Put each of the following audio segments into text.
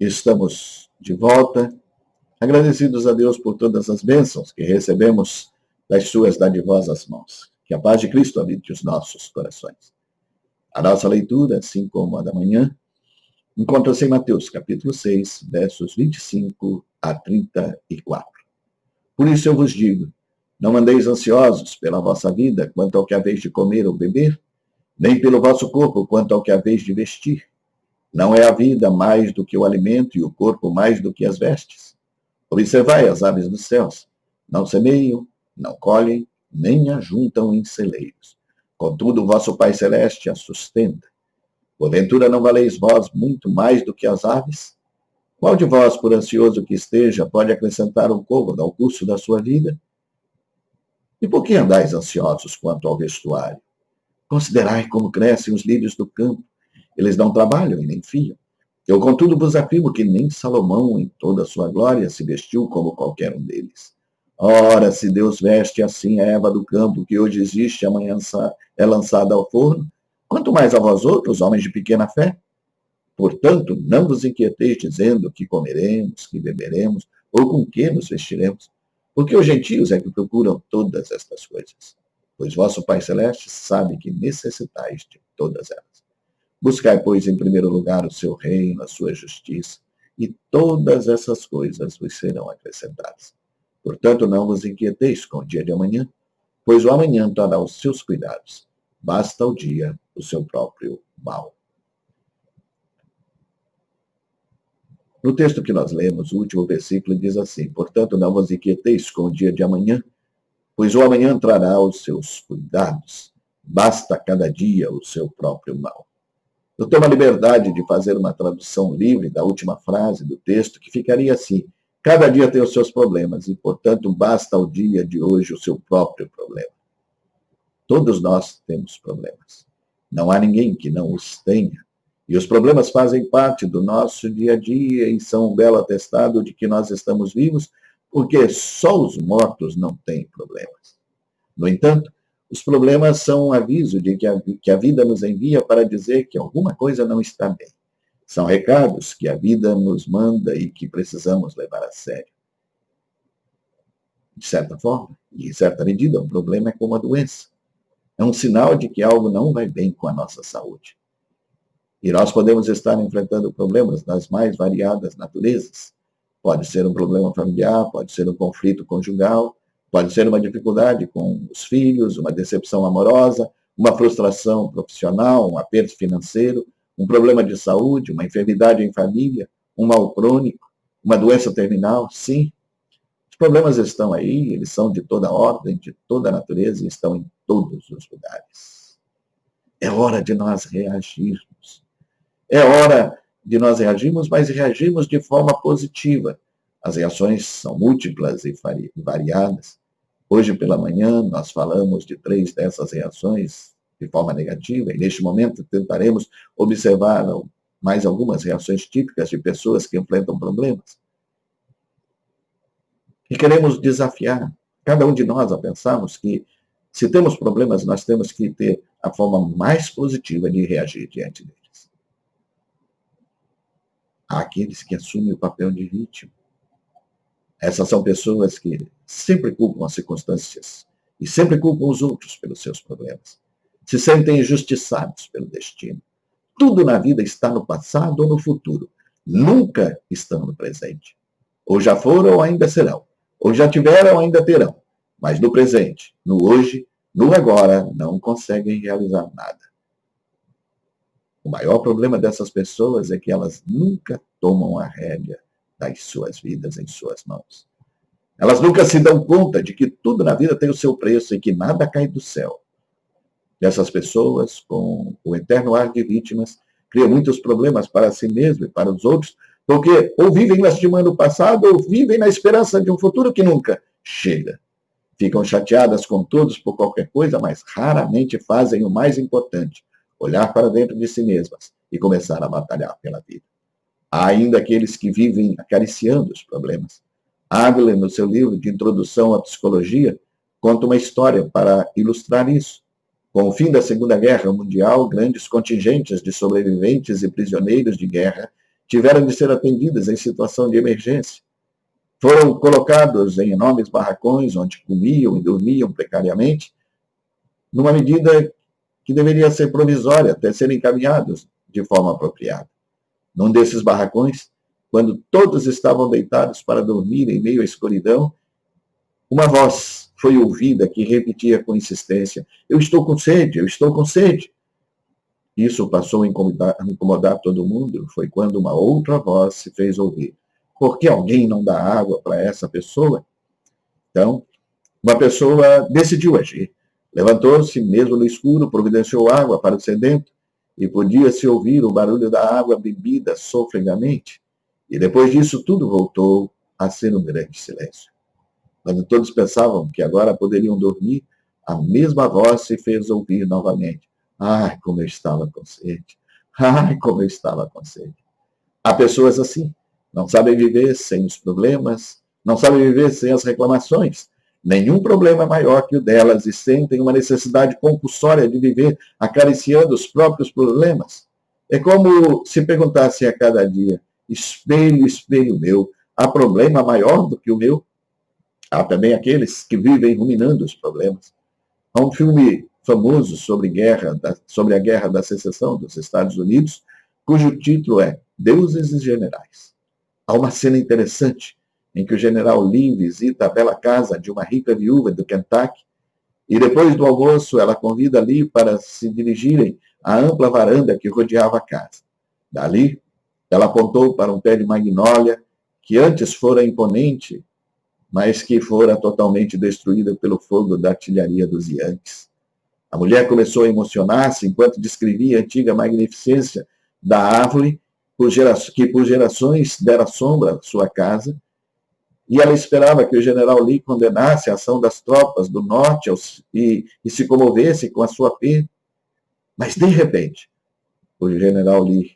Estamos de volta, agradecidos a Deus por todas as bênçãos que recebemos das suas dadivosas mãos. Que a paz de Cristo habite os nossos corações. A nossa leitura, assim como a da manhã, encontra-se em Mateus, capítulo 6, versos 25 a 34. Por isso eu vos digo, não andeis ansiosos pela vossa vida, quanto ao que haveis de comer ou beber, nem pelo vosso corpo, quanto ao que haveis de vestir. Não é a vida mais do que o alimento e o corpo mais do que as vestes? Observai as aves dos céus. Não semeiam, não colhem, nem ajuntam em celeiros. Contudo, o vosso Pai Celeste as sustenta. Porventura não valeis vós muito mais do que as aves? Qual de vós, por ansioso que esteja, pode acrescentar um côvado ao curso da sua vida? E por que andais ansiosos quanto ao vestuário? Considerai como crescem os lírios do campo. Eles não trabalham e nem fiam. Eu, contudo, vos afirmo que nem Salomão, em toda a sua glória, se vestiu como qualquer um deles. Ora, se Deus veste assim a erva do campo, que hoje existe e amanhã é lançada ao forno, quanto mais a vós outros, homens de pequena fé? Portanto, não vos inquieteis dizendo que comeremos, que beberemos, ou com que nos vestiremos, porque os gentios é que procuram todas estas coisas. Pois vosso Pai Celeste sabe que necessitais de todas elas. Buscai, pois, em primeiro lugar o seu reino, a sua justiça, e todas essas coisas vos serão acrescentadas. Portanto, não vos inquieteis com o dia de amanhã, pois o amanhã trará os seus cuidados. Basta ao dia o seu próprio mal. No texto que nós lemos, o último versículo diz assim: portanto, não vos inquieteis com o dia de amanhã, pois o amanhã trará os seus cuidados. Basta cada dia o seu próprio mal. Eu tomo a liberdade de fazer uma tradução livre da última frase do texto, que ficaria assim: cada dia tem os seus problemas e, portanto, basta ao dia de hoje o seu próprio problema. Todos nós temos problemas. Não há ninguém que não os tenha. E os problemas fazem parte do nosso dia a dia e são um belo atestado de que nós estamos vivos, porque só os mortos não têm problemas. No entanto, os problemas são um aviso de que a vida nos envia para dizer que alguma coisa não está bem. São recados que a vida nos manda e que precisamos levar a sério. De certa forma, e em certa medida, um problema é como a doença. É um sinal de que algo não vai bem com a nossa saúde. E nós podemos estar enfrentando problemas das mais variadas naturezas. Pode ser um problema familiar, pode ser um conflito conjugal, pode ser uma dificuldade com os filhos, uma decepção amorosa, uma frustração profissional, um aperto financeiro, um problema de saúde, uma enfermidade em família, um mal crônico, uma doença terminal. Sim, os problemas estão aí, eles são de toda ordem, de toda natureza e estão em todos os lugares. É hora de nós reagirmos. É hora de nós reagirmos, mas reagirmos de forma positiva. As reações são múltiplas e variadas. Hoje pela manhã nós falamos de 3 dessas reações de forma negativa e neste momento tentaremos observar mais algumas reações típicas de pessoas que enfrentam problemas. E queremos desafiar cada um de nós a pensarmos que se temos problemas, nós temos que ter a forma mais positiva de reagir diante deles. Há aqueles que assumem o papel de vítima. Essas são pessoas que sempre culpam as circunstâncias e sempre culpam os outros pelos seus problemas. Se sentem injustiçados pelo destino. Tudo na vida está no passado ou no futuro. Nunca estão no presente. Ou já foram ou ainda serão. Ou já tiveram ou ainda terão. Mas no presente, no hoje, no agora, não conseguem realizar nada. O maior problema dessas pessoas é que elas nunca tomam a rédea das suas vidas em suas mãos. Elas nunca se dão conta de que tudo na vida tem o seu preço e que nada cai do céu. E essas pessoas, com o eterno ar de vítimas, criam muitos problemas para si mesmo e para os outros, porque ou vivem lastimando o passado ou vivem na esperança de um futuro que nunca chega. Ficam chateadas com todos por qualquer coisa, mas raramente fazem o mais importante, olhar para dentro de si mesmas e começar a batalhar pela vida. Há ainda aqueles que vivem acariciando os problemas. Adler, no seu livro de Introdução à Psicologia, conta uma história para ilustrar isso. Com o fim da Segunda Guerra Mundial, grandes contingentes de sobreviventes e prisioneiros de guerra tiveram de ser atendidas em situação de emergência. Foram colocados em enormes barracões, onde comiam e dormiam precariamente, numa medida que deveria ser provisória, até serem encaminhados de forma apropriada. Num desses barracões, quando todos estavam deitados para dormir em meio à escuridão, uma voz foi ouvida que repetia com insistência: eu estou com sede, eu estou com sede. Isso passou a incomodar todo mundo. Foi quando uma outra voz se fez ouvir: por que alguém não dá água para essa pessoa? Então, uma pessoa decidiu agir. Levantou-se, mesmo no escuro, providenciou água para o sedento, e podia-se ouvir o barulho da água bebida sofregamente. E depois disso, tudo voltou a ser um grande silêncio. Quando todos pensavam que agora poderiam dormir, a mesma voz se fez ouvir novamente: ai, como eu estava com sede! Ai, como eu estava com sede! Há pessoas assim, não sabem viver sem os problemas, não sabem viver sem as reclamações. Nenhum problema é maior que o delas e sentem uma necessidade compulsória de viver acariciando os próprios problemas. É como se perguntassem a cada dia: espelho, espelho meu, há problema maior do que o meu? Há também aqueles que vivem ruminando os problemas. Há um filme famoso sobre a Guerra da Secessão dos Estados Unidos, cujo título é Deuses e Generais. Há uma cena interessante em que o general Lee visita a bela casa de uma rica viúva do Kentucky e depois do almoço ela convida Lee para se dirigirem à ampla varanda que rodeava a casa. Dali, ela apontou para um pé de magnólia que antes fora imponente, mas que fora totalmente destruída pelo fogo da artilharia dos Yankees. A mulher começou a emocionar-se enquanto descrevia a antiga magnificência da árvore que por gerações dera sombra à sua casa, e ela esperava que o general Lee condenasse a ação das tropas do norte e se comovesse com a sua perda. Mas, de repente, o general Lee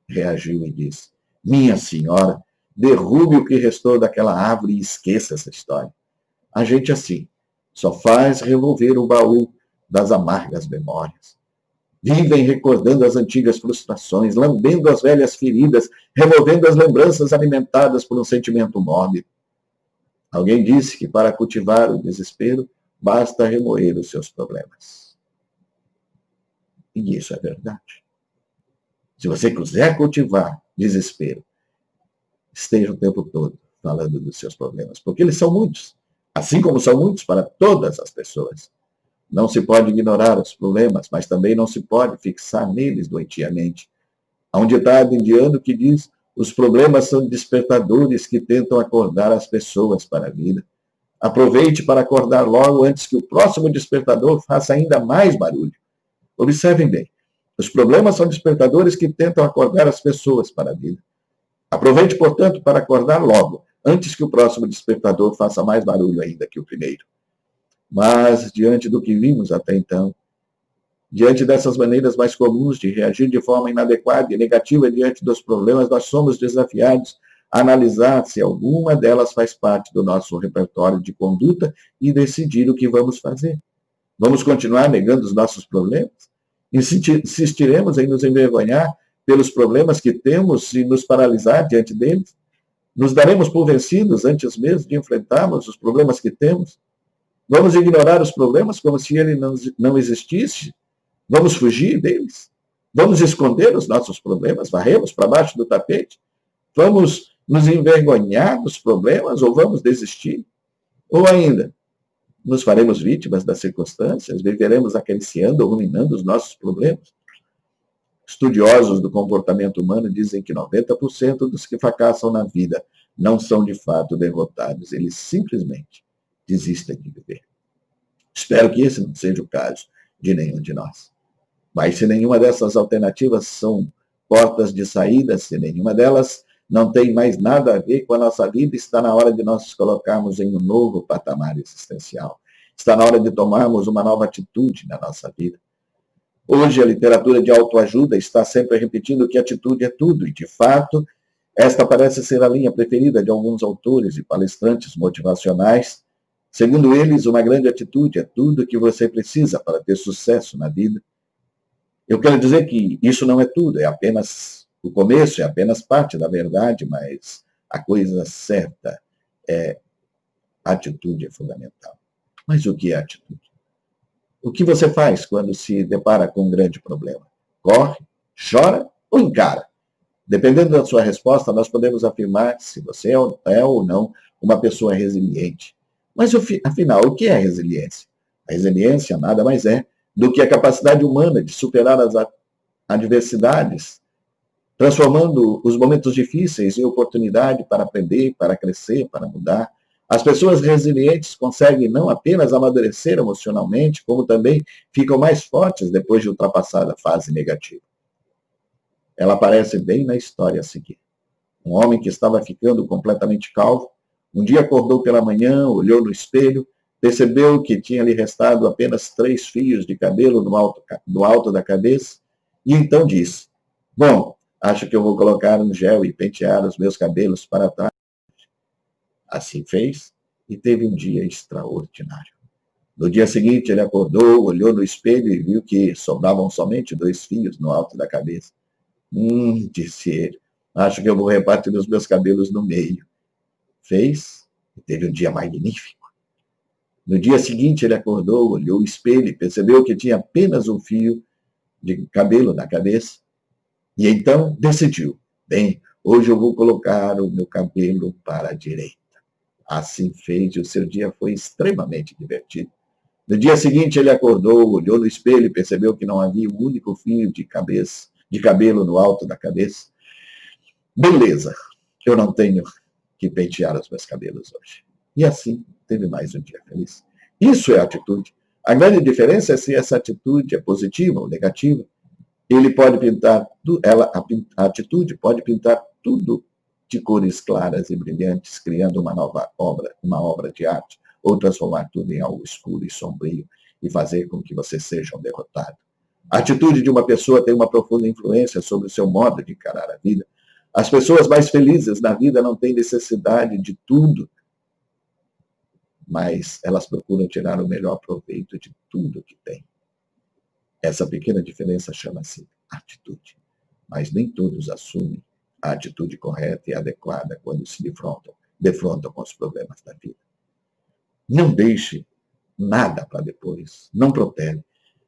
reagiu e disse: minha senhora, derrube o que restou daquela árvore e esqueça essa história. A gente assim só faz revolver o baú das amargas memórias. Vivem recordando as antigas frustrações, lambendo as velhas feridas, removendo as lembranças alimentadas por um sentimento mórbido. Alguém disse que para cultivar o desespero, basta remoer os seus problemas. E isso é verdade. Se você quiser cultivar desespero, esteja o tempo todo falando dos seus problemas, porque eles são muitos, assim como são muitos para todas as pessoas. Não se pode ignorar os problemas, mas também não se pode fixar neles doentiamente. Há um ditado indiano que diz: os problemas são despertadores que tentam acordar as pessoas para a vida. Aproveite para acordar logo antes que o próximo despertador faça ainda mais barulho. Observem bem, os problemas são despertadores que tentam acordar as pessoas para a vida. Aproveite, portanto, para acordar logo, antes que o próximo despertador faça mais barulho ainda que o primeiro. Mas, diante do que vimos até então, diante dessas maneiras mais comuns de reagir de forma inadequada e negativa diante dos problemas, nós somos desafiados a analisar se alguma delas faz parte do nosso repertório de conduta e decidir o que vamos fazer. Vamos continuar negando os nossos problemas? Insistiremos em nos envergonhar pelos problemas que temos e nos paralisar diante deles? Nos daremos por vencidos antes mesmo de enfrentarmos os problemas que temos? Vamos ignorar os problemas como se ele não existisse? Vamos fugir deles? Vamos esconder os nossos problemas? Varrê-los para baixo do tapete? Vamos nos envergonhar dos problemas ou vamos desistir? Ou ainda, nos faremos vítimas das circunstâncias? Viveremos acariciando ou ruminando os nossos problemas? Estudiosos do comportamento humano dizem que 90% dos que fracassam na vida não são de fato derrotados, eles simplesmente desistem de viver. Espero que esse não seja o caso de nenhum de nós. Mas se nenhuma dessas alternativas são portas de saída, se nenhuma delas não tem mais nada a ver com a nossa vida, está na hora de nós nos colocarmos em um novo patamar existencial. Está na hora de tomarmos uma nova atitude na nossa vida. Hoje a literatura de autoajuda está sempre repetindo que atitude é tudo, e de fato, esta parece ser a linha preferida de alguns autores e palestrantes motivacionais. Segundo eles, uma grande atitude é tudo que você precisa para ter sucesso na vida. Eu quero dizer que isso não é tudo, é apenas O começo é apenas parte da verdade, mas a coisa certa é atitude é fundamental. Mas o que é atitude? O que você faz quando se depara com um grande problema? Corre, chora ou encara? Dependendo da sua resposta, nós podemos afirmar se você é ou não uma pessoa resiliente. Mas, afinal, o que é resiliência? A resiliência nada mais é do que a capacidade humana de superar as adversidades, transformando os momentos difíceis em oportunidade para aprender, para crescer, para mudar. As pessoas resilientes conseguem não apenas amadurecer emocionalmente, como também ficam mais fortes depois de ultrapassar a fase negativa. Ela aparece bem na história a seguir. Um homem que estava ficando completamente calvo, um dia acordou pela manhã, olhou no espelho, percebeu que tinha lhe restado apenas 3 fios de cabelo no alto da cabeça, e então disse: bom, acho que eu vou colocar um gel e pentear os meus cabelos para trás. Assim fez e teve um dia extraordinário. No dia seguinte, ele acordou, olhou no espelho e viu que sobravam somente 2 fios no alto da cabeça. Disse ele, acho que eu vou repartir os meus cabelos no meio. Fez e teve um dia magnífico. No dia seguinte, ele acordou, olhou o espelho e percebeu que tinha apenas um fio de cabelo na cabeça. E então decidiu, bem, hoje eu vou colocar o meu cabelo para a direita. Assim fez e o seu dia foi extremamente divertido. No dia seguinte, ele acordou, olhou no espelho e percebeu que não havia um único fio de cabelo no alto da cabeça. Beleza, eu não tenho que pentear os meus cabelos hoje. E assim, teve mais um dia feliz. Isso é atitude. A grande diferença é se essa atitude é positiva ou negativa. Ele pode pintar, a atitude pode pintar tudo de cores claras e brilhantes, criando uma obra de arte, ou transformar tudo em algo escuro e sombrio e fazer com que você seja um derrotado. A atitude de uma pessoa tem uma profunda influência sobre o seu modo de encarar a vida. As pessoas mais felizes na vida não têm necessidade de tudo, mas elas procuram tirar o melhor proveito de tudo que têm. Essa pequena diferença chama-se atitude, mas nem todos assumem a atitude correta e adequada quando se defrontam com os problemas da vida. Não deixe nada para depois, não protele.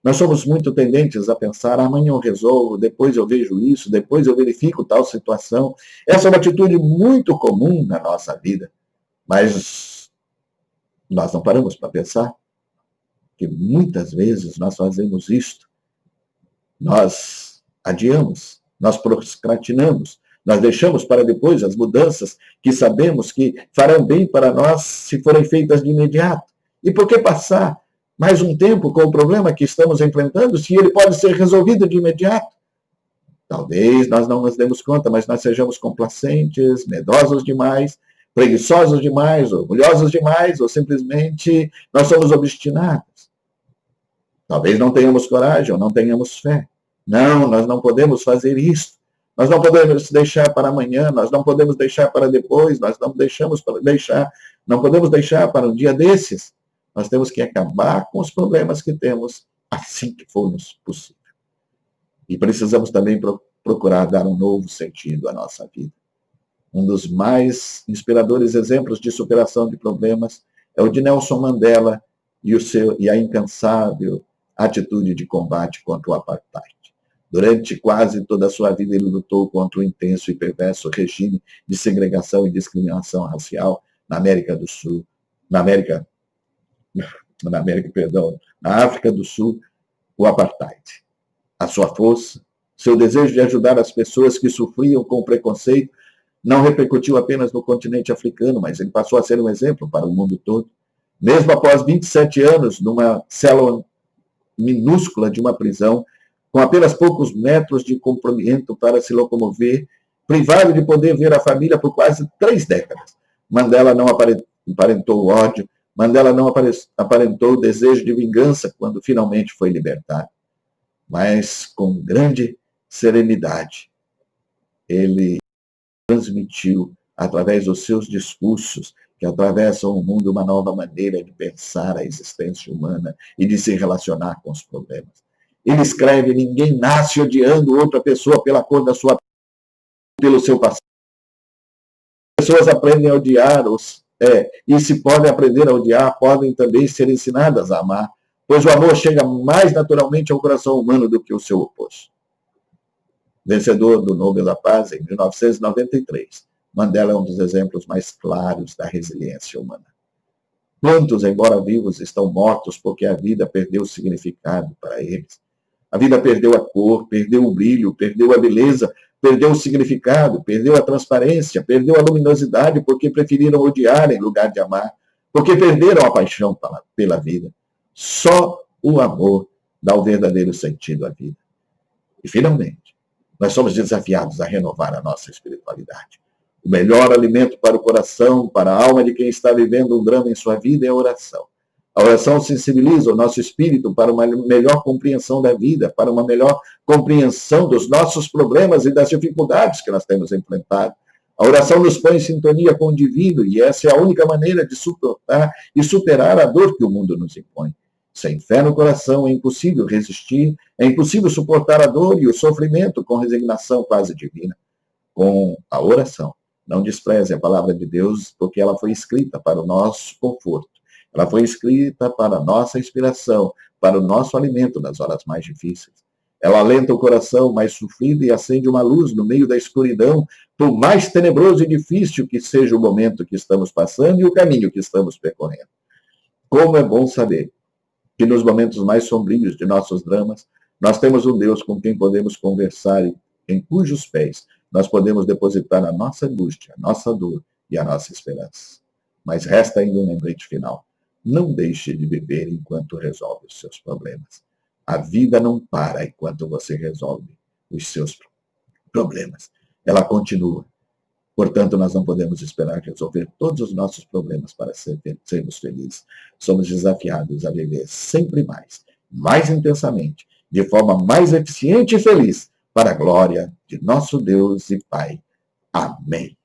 Nós somos muito tendentes a pensar, amanhã eu resolvo, depois eu vejo isso, depois eu verifico tal situação. Essa é uma atitude muito comum na nossa vida, mas nós não paramos para pensar que muitas vezes nós fazemos isto, nós adiamos, nós procrastinamos, nós deixamos para depois as mudanças que sabemos que farão bem para nós se forem feitas de imediato. E por que passar mais um tempo com o problema que estamos enfrentando se ele pode ser resolvido de imediato? Talvez nós não nos demos conta, mas nós sejamos complacentes, medrosos demais, preguiçosos demais, orgulhosos demais, ou simplesmente nós somos obstinados. Talvez não tenhamos coragem ou não tenhamos fé. Não, nós não podemos fazer isso. Nós não podemos deixar para amanhã, nós não podemos deixar para depois, nós não podemos deixar para um dia desses. Nós temos que acabar com os problemas que temos assim que for possível. E precisamos também procurar dar um novo sentido à nossa vida. Um dos mais inspiradores exemplos de superação de problemas é o de Nelson Mandela e a incansável atitude de combate contra o apartheid. Durante quase toda a sua vida, ele lutou contra o intenso e perverso regime de segregação e discriminação racial na América do Sul, na África do Sul, o apartheid. A sua força, seu desejo de ajudar as pessoas que sofriam com preconceito, não repercutiu apenas no continente africano, mas ele passou a ser um exemplo para o mundo todo. Mesmo após 27 anos, numa célula minúscula de uma prisão, com apenas poucos metros de comprimento para se locomover, privado de poder ver a família por quase 3 décadas. Mandela não aparentou ódio, Mandela não aparentou desejo de vingança quando finalmente foi libertado. Mas, com grande serenidade, ele transmitiu, através dos seus discursos, que atravessam o mundo uma nova maneira de pensar a existência humana e de se relacionar com os problemas. Ele escreve, ninguém nasce odiando outra pessoa pela cor da sua pelo seu passado. As pessoas aprendem a odiar, e se podem aprender a odiar, podem também ser ensinadas a amar, pois o amor chega mais naturalmente ao coração humano do que o seu oposto. Vencedor do Nobel da Paz em 1993, Mandela é um dos exemplos mais claros da resiliência humana. Quantos, embora vivos, estão mortos porque a vida perdeu o significado para eles? A vida perdeu a cor, perdeu o brilho, perdeu a beleza, perdeu o significado, perdeu a transparência, perdeu a luminosidade porque preferiram odiar em lugar de amar, porque perderam a paixão pela vida. Só o amor dá o verdadeiro sentido à vida. E, finalmente, nós somos desafiados a renovar a nossa espiritualidade. O melhor alimento para o coração, para a alma de quem está vivendo um drama em sua vida é a oração. A oração sensibiliza o nosso espírito para uma melhor compreensão da vida, para uma melhor compreensão dos nossos problemas e das dificuldades que nós temos enfrentado. A oração nos põe em sintonia com o divino e essa é a única maneira de suportar e superar a dor que o mundo nos impõe. Sem fé no coração é impossível resistir, é impossível suportar a dor e o sofrimento com resignação quase divina. Com a oração, não despreze a palavra de Deus, porque ela foi escrita para o nosso conforto. Ela foi escrita para a nossa inspiração, para o nosso alimento nas horas mais difíceis. Ela alenta o coração mais sofrido e acende uma luz no meio da escuridão, por mais tenebroso e difícil que seja o momento que estamos passando e o caminho que estamos percorrendo. Como é bom saber que nos momentos mais sombrios de nossos dramas, nós temos um Deus com quem podemos conversar e em cujos pés nós podemos depositar a nossa angústia, a nossa dor e a nossa esperança. Mas resta ainda um lembrete final. Não deixe de viver enquanto resolve os seus problemas. A vida não para enquanto você resolve os seus problemas. Ela continua. Portanto, nós não podemos esperar resolver todos os nossos problemas para sermos felizes. Somos desafiados a viver sempre mais intensamente, de forma mais eficiente e feliz, para a glória de nosso Deus e Pai. Amém.